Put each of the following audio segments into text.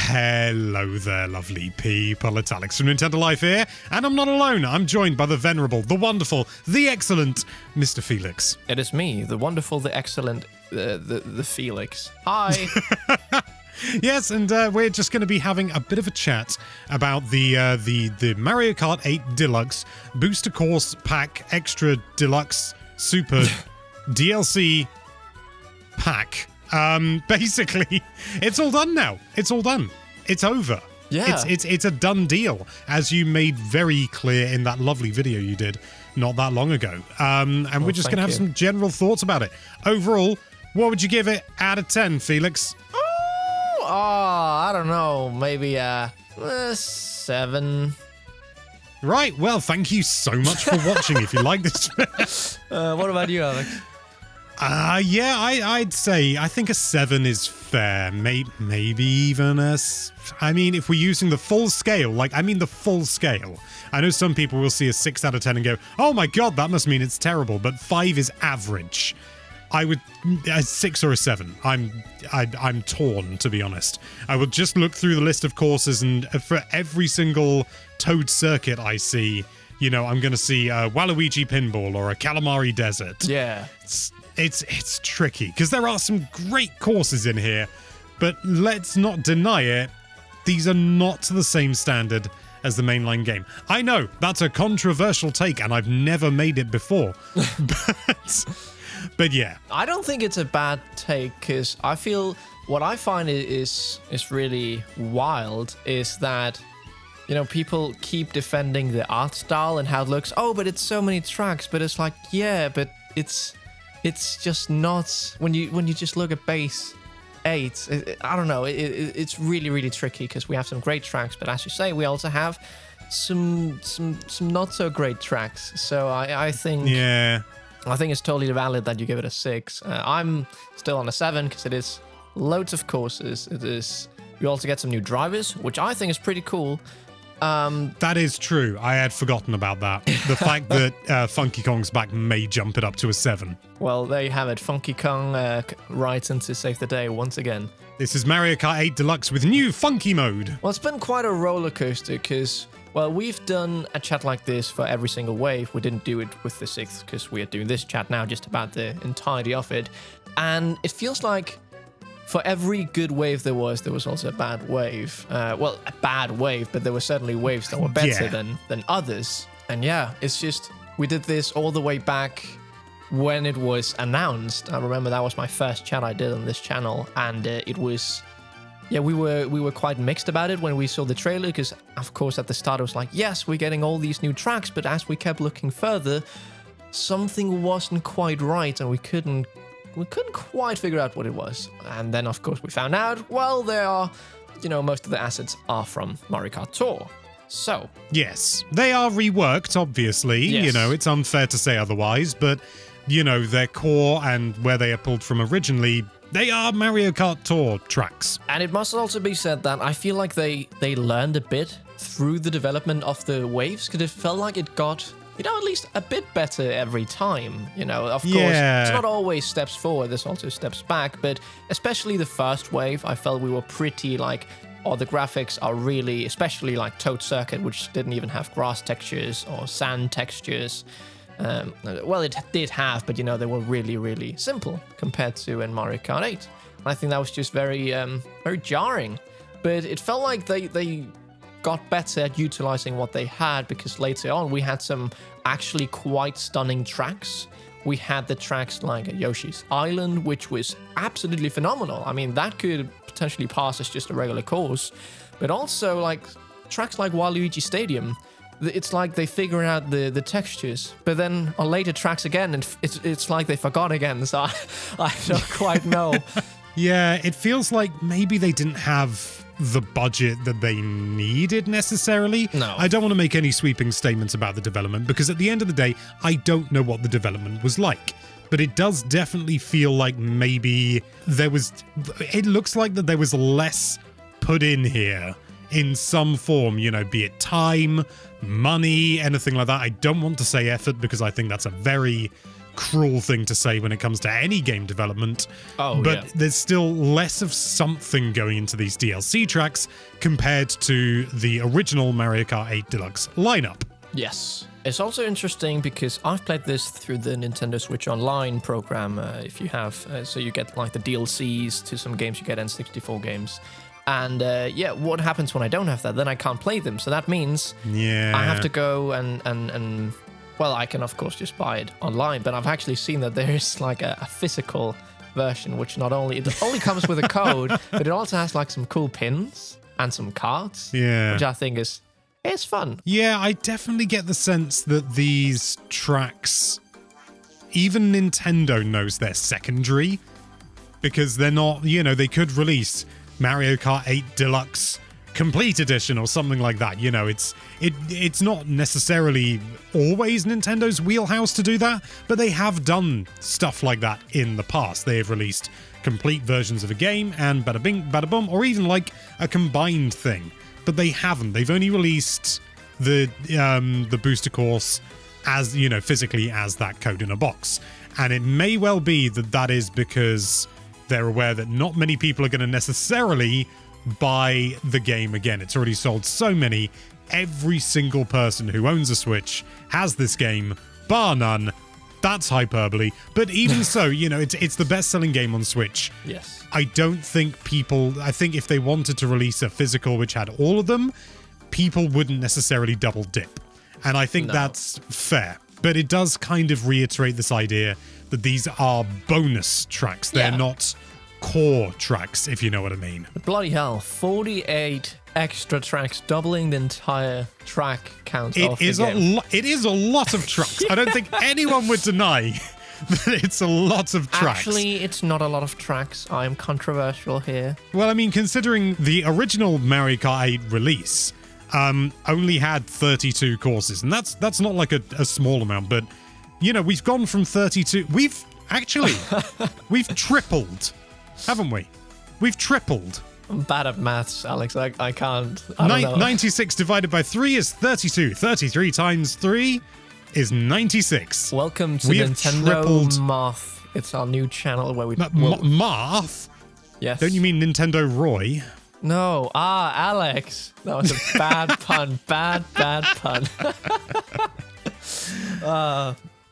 Hello there, lovely people. It's Alex from Nintendo Life here, and I'm not alone. I'm joined by the venerable, the wonderful, the excellent Mr. Felix. It is me, the wonderful, the excellent, the Felix. Hi. Yes, and we're just going to be having a bit of a chat about the Mario Kart 8 Deluxe Booster Course Pack Extra Deluxe Super DLC Pack. Basically, it's all done now. It's all done. It's over. Yeah. It's a done deal, as you made very clear in that lovely video you did not that long ago. And we're just going to have some general thoughts about it. Overall, what would you give it out of 10, Felix? I don't know. Maybe 7. Right. Well, thank you so much for watching. If you like this. What about you, Alex? Yeah, I'd say I think a 7 is fair. Maybe even I mean, if we're using the full scale, the full scale. I know some people will see a 6 out of 10 and go, "Oh my god, that must mean it's terrible." But 5 is average. I would a 6 or a 7. I'm torn, to be honest. I will just look through the list of courses, and for every single Toad circuit I see, I'm going to see a Waluigi Pinball or a Calamari Desert. Yeah. It's tricky, because there are some great courses in here, but let's not deny it, these are not to the same standard as the mainline game. I know, that's a controversial take, and I've never made it before, but yeah. I don't think it's a bad take, because I feel what I find is really wild is that, people keep defending the art style and how it looks. Oh, but it's so many tracks, but it's like, yeah, but it's just not, when you just look at base 8, I don't know, it's really, really tricky, because we have some great tracks, but as you say, we also have some not so great tracks. So I think it's totally valid that you give it a 6. I'm still on a 7, because it is loads of courses. We also get some new drivers, which I think is pretty cool. That is true. I had forgotten about that. The fact that Funky Kong's back may jump it up to a 7. Well, there you have it. Funky Kong writes in to save the day once again. This is Mario Kart 8 Deluxe with new Funky Mode. Well, it's been quite a roller coaster, because, well, we've done a chat like this for every single wave. We didn't do it with the 6th, because we are doing this chat now just about the entirety of it. And it feels like for every good wave there was also a bad wave. Well, a bad wave, but there were certainly waves that were better than others. And yeah, it's just, we did this all the way back when it was announced. I remember that was my first chat I did on this channel, and it was, we were quite mixed about it when we saw the trailer, because of course at the start it was like, yes, we're getting all these new tracks, but as we kept looking further, something wasn't quite right, and we couldn't quite figure out what it was. And then, of course, we found out, well, there are, most of the assets are from Mario Kart Tour. So. Yes, they are reworked, obviously. Yes. It's unfair to say otherwise, but, their core and where they are pulled from originally, they are Mario Kart Tour tracks. And it must also be said that I feel like they learned a bit through the development of the waves, because it felt like it got, at least a bit better every time. Of course, it's not always steps forward, there's also steps back, but especially the first wave, I felt we were pretty the graphics are really, especially like Toad Circuit, which didn't even have grass textures or sand textures. Well, it did have, but they were really, really simple compared to in Mario Kart 8. And I think that was just very, very jarring. But it felt like they got better at utilizing what they had, because later on we had some actually quite stunning tracks. We had the tracks like Yoshi's Island, which was absolutely phenomenal. I mean, that could potentially pass as just a regular course, but also like tracks like Waluigi Stadium. It's like they figure out the textures, but then on later tracks again, and it's like they forgot again. So I don't quite know. Yeah, it feels like maybe they didn't have the budget that they needed necessarily. No. I don't want to make any sweeping statements about the development, because at the end of the day, I don't know what the development was like. But it does definitely feel like maybe it looks like that there was less put in here in some form, be it time, money, anything like that. I don't want to say effort, because I think that's a very cruel thing to say when it comes to any game development. Oh, but yeah. there's still less of something going into these DLC tracks compared to the original Mario Kart 8 Deluxe lineup. Yes. It's also interesting because I've played this through the Nintendo Switch Online program, if you have. So you get like the DLCs to some games, you get N64 games. And yeah, what happens when I don't have that? Then I can't play them. So that means I have to go and well, I can of course just buy it online, but I've actually seen that there is like a physical version, which not only, it only comes with a code, but it also has like some cool pins and some cards, which I think it's fun. Yeah, I definitely get the sense that these tracks, even Nintendo knows they're secondary, because they're not, you know, they could release Mario Kart 8 Deluxe Complete Edition or something like that. You know, it's not necessarily always Nintendo's wheelhouse to do that, but they have done stuff like that in the past. They have released complete versions of a game and bada bing, bada boom, or even like a combined thing. But they haven't. They've only released the booster course as, you know, physically as that code in a box. And it may well be that that is because they're aware that not many people are going to necessarily buy the game again. It's already sold so many. Every single person who owns a Switch has this game, bar none. That's hyperbole. But even so, you know, it's the best-selling game on Switch. Yes. I don't think I think if they wanted to release a physical which had all of them, people wouldn't necessarily double dip. And I think that's fair. But it does kind of reiterate this idea that these are bonus tracks. They're not core tracks, if you know what I mean. But bloody hell, 48 extra tracks, doubling the entire track count of the game. It is a lot of tracks. I don't think anyone would deny that it's a lot of tracks. Actually, it's not a lot of tracks. I am controversial here. Well, I mean, considering the original Mario Kart 8 release only had 32 courses, and that's not like a small amount, but, you know, we've gone from 32... We've tripled, haven't we? We've tripled. I'm bad at maths, Alex. I can't. I don't know. 96 divided by 3 is 32. 33 times 3 is 96. Welcome to we Nintendo Math. It's our new channel where we... Math? Yes. Don't you mean Nintendo Roy? No. Alex. That was a bad pun. Bad pun.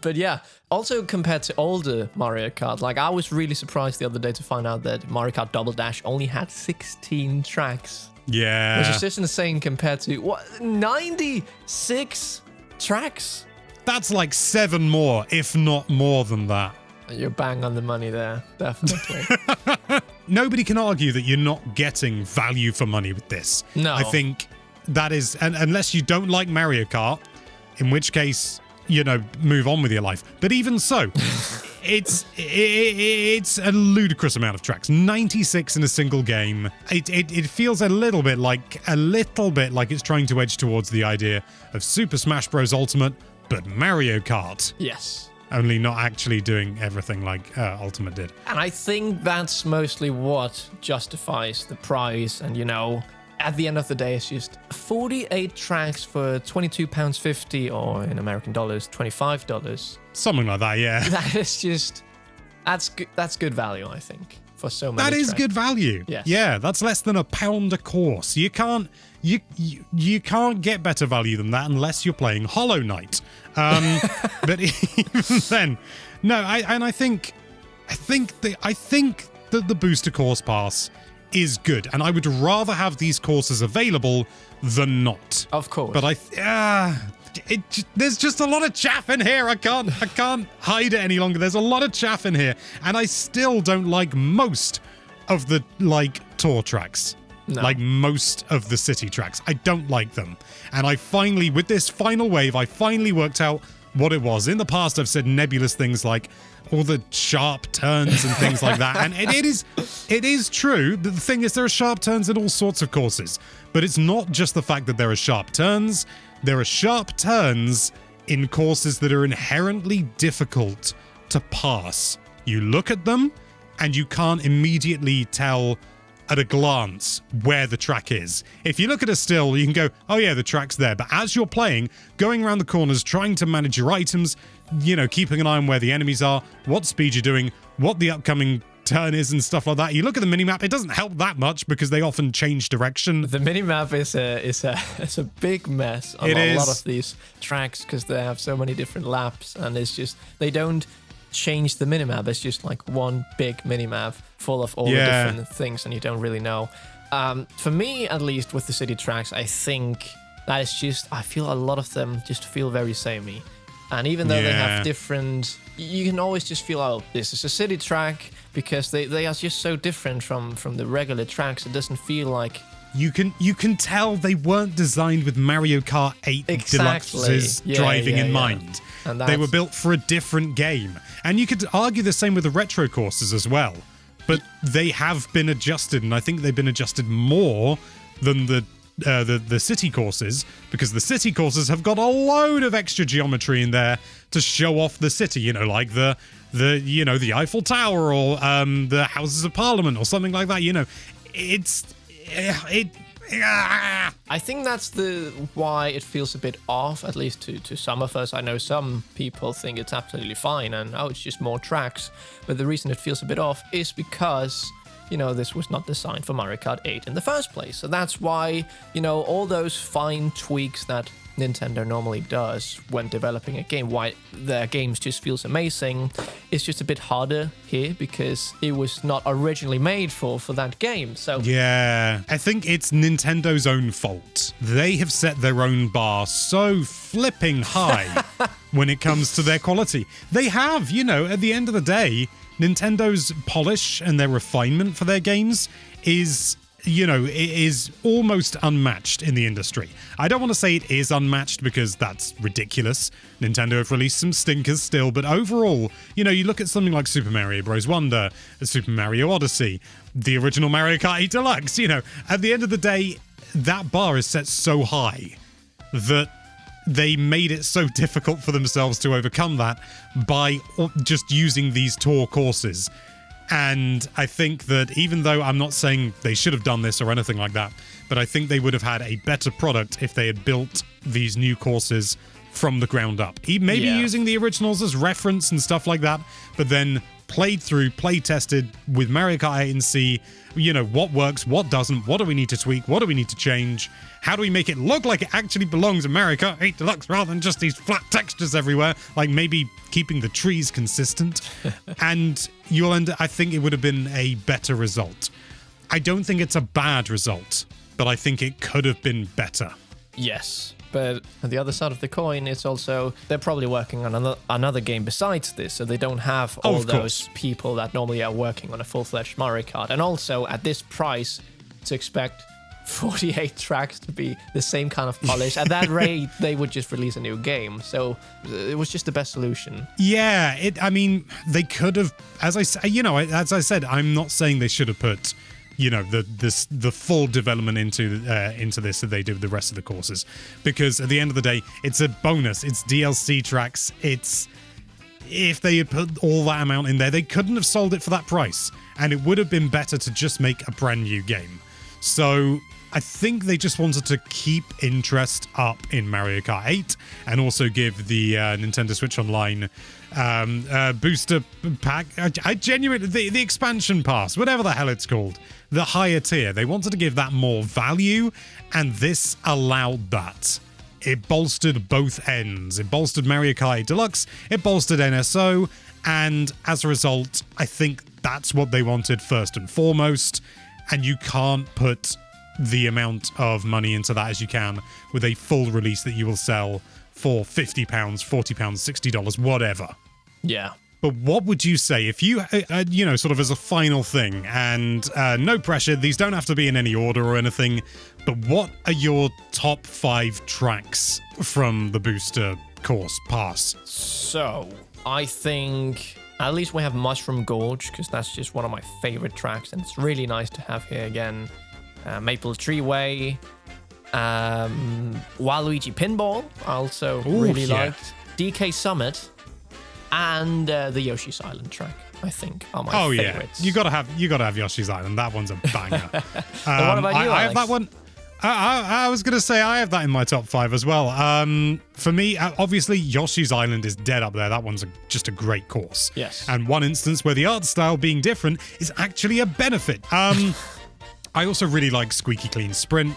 But yeah, also compared to older Mario Kart, like I was really surprised the other day to find out that Mario Kart Double Dash only had 16 tracks. Yeah. Which is just insane compared to, 96 tracks? That's like 7 more, if not more than that. You're bang on the money there, definitely. Nobody can argue that you're not getting value for money with this. No. I think that is, and unless you don't like Mario Kart, in which case, you know, move on with your life. But even so, it's a ludicrous amount of tracks. 96 in a single game. It feels a little bit like it's trying to edge towards the idea of Super Smash Bros. Ultimate, but Mario Kart. Yes. Only not actually doing everything like Ultimate did. And I think that's mostly what justifies the price. And, you know, at the end of the day, it's just 48 tracks for £22.50, or in American dollars, $25. Something like that, yeah. That is just... That's good value, I think, for so many That is tracks. good value. Yes. Yeah, that's less than £1 a course. You can't get better value than that unless you're playing Hollow Knight. But even then, no. I think that the booster course pass is good, and I would rather have these courses available than not. Of course. But there's just a lot of chaff in here. I can't hide it any longer. There's a lot of chaff in here, and I still don't like most of the tour tracks. No. Like most of the city tracks. I don't like them. And with this final wave, I finally worked out what it was. In the past, I've said nebulous things like all the sharp turns and things like that. And it is true. The thing is, there are sharp turns in all sorts of courses. But it's not just the fact that there are sharp turns. There are sharp turns in courses that are inherently difficult to pass. You look at them, and you can't immediately tell at a glance where the track is. If you look at a still, you can go, oh yeah, the track's there. But as you're playing, going around the corners, trying to manage your items, keeping an eye on where the enemies are, what speed you're doing, what the upcoming turn is and stuff like that. You look at the minimap, it doesn't help that much because they often change direction. The minimap is a big mess on a lot of these tracks because they have so many different laps, and it's just they don't change the minimap. It's just like one big minimap full of all the different things, and you don't really know. For me, at least with the city tracks, I think that is just, I feel a lot of them just feel very samey. And even though they have different, you can always just feel, oh, this is a city track, because they are just so different from the regular tracks. It doesn't feel like... You can tell they weren't designed with Mario Kart 8 Deluxe's driving in mind. And they were built for a different game. And you could argue the same with the retro courses as well. But they have been adjusted, and I think they've been adjusted more than the city courses, because the city courses have got a load of extra geometry in there to show off the city, like the Eiffel Tower or the Houses of Parliament or something like that. I think that's why it feels a bit off, at least to some of us. I know some people think it's absolutely fine and it's just more tracks, but the reason it feels a bit off is because this was not designed for Mario Kart 8 in the first place. So that's why, all those fine tweaks that Nintendo normally does when developing a game, why their games just feels amazing, it's just a bit harder here because it was not originally made for that game. So yeah, I think it's Nintendo's own fault. They have set their own bar so flipping high when it comes to their quality. They have, at the end of the day, Nintendo's polish and their refinement for their games is almost unmatched in the industry. I don't want to say it is unmatched because that's ridiculous. Nintendo have released some stinkers still, but overall, you look at something like Super Mario Bros. Wonder, Super Mario Odyssey, the original Mario Kart 8 Deluxe, at the end of the day, that bar is set so high that they made it so difficult for themselves to overcome that by just using these tour courses. And I think that even though I'm not saying they should have done this or anything like that, but I think they would have had a better product if they had built these new courses from the ground up. Maybe using the originals as reference and stuff like that, but then play tested with Mario Kart 8 and see, what works, what doesn't, what do we need to tweak, what do we need to change, how do we make it look like it actually belongs in Mario Kart 8 Deluxe rather than just these flat textures everywhere, like maybe keeping the trees consistent. And I think it would have been a better result. I don't think it's a bad result, but I think it could have been better. Yes. But on the other side of the coin, it's also, they're probably working on another game besides this, so they don't have all those people that normally are working on a full-fledged Mario Kart. And also, at this price, to expect 48 tracks to be the same kind of polish, at that rate, they would just release a new game. So it was just the best solution. Yeah, they could have, as I said, I'm not saying they should have put the full development into this that they did with the rest of the courses, because at the end of the day, it's a bonus. It's DLC tracks. If they had put all that amount in there, they couldn't have sold it for that price, and it would have been better to just make a brand new game. So I think they just wanted to keep interest up in Mario Kart 8 and also give the Nintendo Switch Online booster pack, I genuinely, the expansion pass, whatever the hell it's called, the higher tier. They wanted to give that more value, and this allowed that. It bolstered both ends. It bolstered Mario Kart 8 Deluxe, it bolstered NSO, and as a result, I think that's what they wanted first and foremost, and you can't put the amount of money into that as you can with a full release that you will sell for £50, £40, $60, whatever. Yeah. But what would you say if you, sort of as a final thing, and no pressure, these don't have to be in any order or anything, but what are your top 5 tracks from the booster course pass? So, I think at least we have Mushroom Gorge, because that's just one of my favorite tracks, and it's really nice to have here again. Maple Tree Way, Waluigi Pinball, I also really liked. DK Summit, and the Yoshi's Island track, I think, are my favorites. You gotta have Yoshi's Island. That one's a banger. What about you, I have that one. I was going to say I have that in my top 5 as well. For me, obviously, Yoshi's Island is dead up there. That one's just a great course. Yes. And one instance where the art style being different is actually a benefit. I also really like Squeaky Clean Sprint.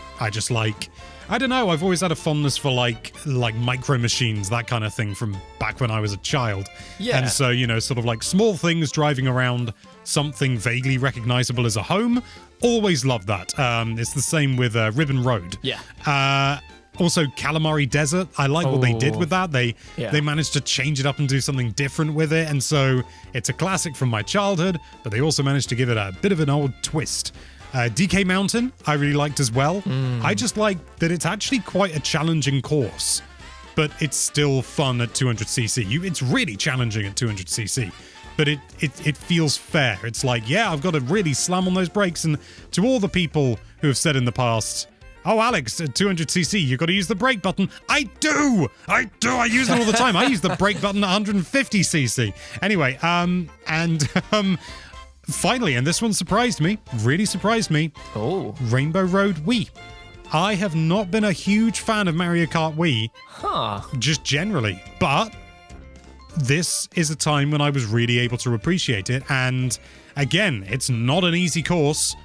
I don't know, I've always had a fondness for like micro machines, that kind of thing from back when I was a child. Yeah. And so, sort of like small things driving around something vaguely recognizable as a home. Always loved that. It's the same with Ribbon Road. Yeah. Also, Calamari Desert. I like what they did with that. They managed to change it up and do something different with it. And so it's a classic from my childhood, but they also managed to give it a bit of an old twist. DK Mountain, I really liked as well. I just like that it's actually quite a challenging course, but it's still fun at 200cc. It's really challenging at 200cc, but it feels fair. It's like, yeah, I've got to really slam on those brakes. And to all the people who have said in the past, oh, Alex, at 200cc, you've got to use the brake button. I do. I use it all the time. I use the brake button at 150cc. Anyway, finally, and this one surprised me, really surprised me. Oh. Rainbow Road Wii. I have not been a huge fan of Mario Kart Wii, just generally, but this is a time when I was really able to appreciate it. And again, it's not an easy course,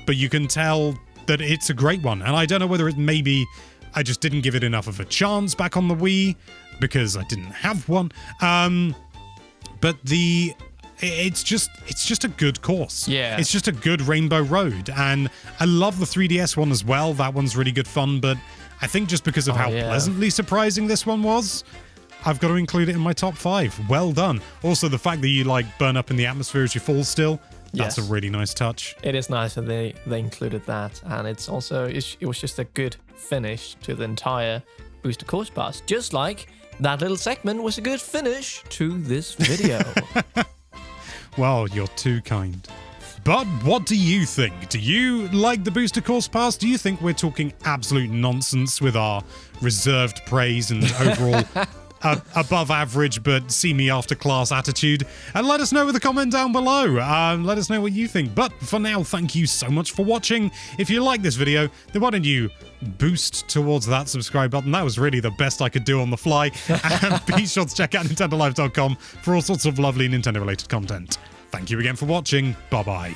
but you can tell that it's a great one. And I don't know whether it maybe I just didn't give it enough of a chance back on the Wii because I didn't have one. But it's just a good course. Yeah. It's just a good Rainbow Road. And I love the 3DS one as well. That one's really good fun. But I think just because of how pleasantly surprising this one was, I've got to include it in my top 5. Well done. Also, the fact that you burn up in the atmosphere as you fall still, that's a really nice touch. It is nice that they included that. And it's also, it was just a good finish to the entire Booster Course Pass. Just like that little segment was a good finish to this video. Well, you're too kind. But what do you think? Do you like the Booster Course Pass? Do you think we're talking absolute nonsense with our reserved praise and overall above average but see me after class attitude? And let us know with a comment down below. Let us know what you think. But for now, thank you so much for watching. If you like this video, then why don't you boost towards that subscribe button? That was really the best I could do on the fly. And be sure to check out NintendoLive.com for all sorts of lovely Nintendo-related content. Thank you again for watching. Bye-bye.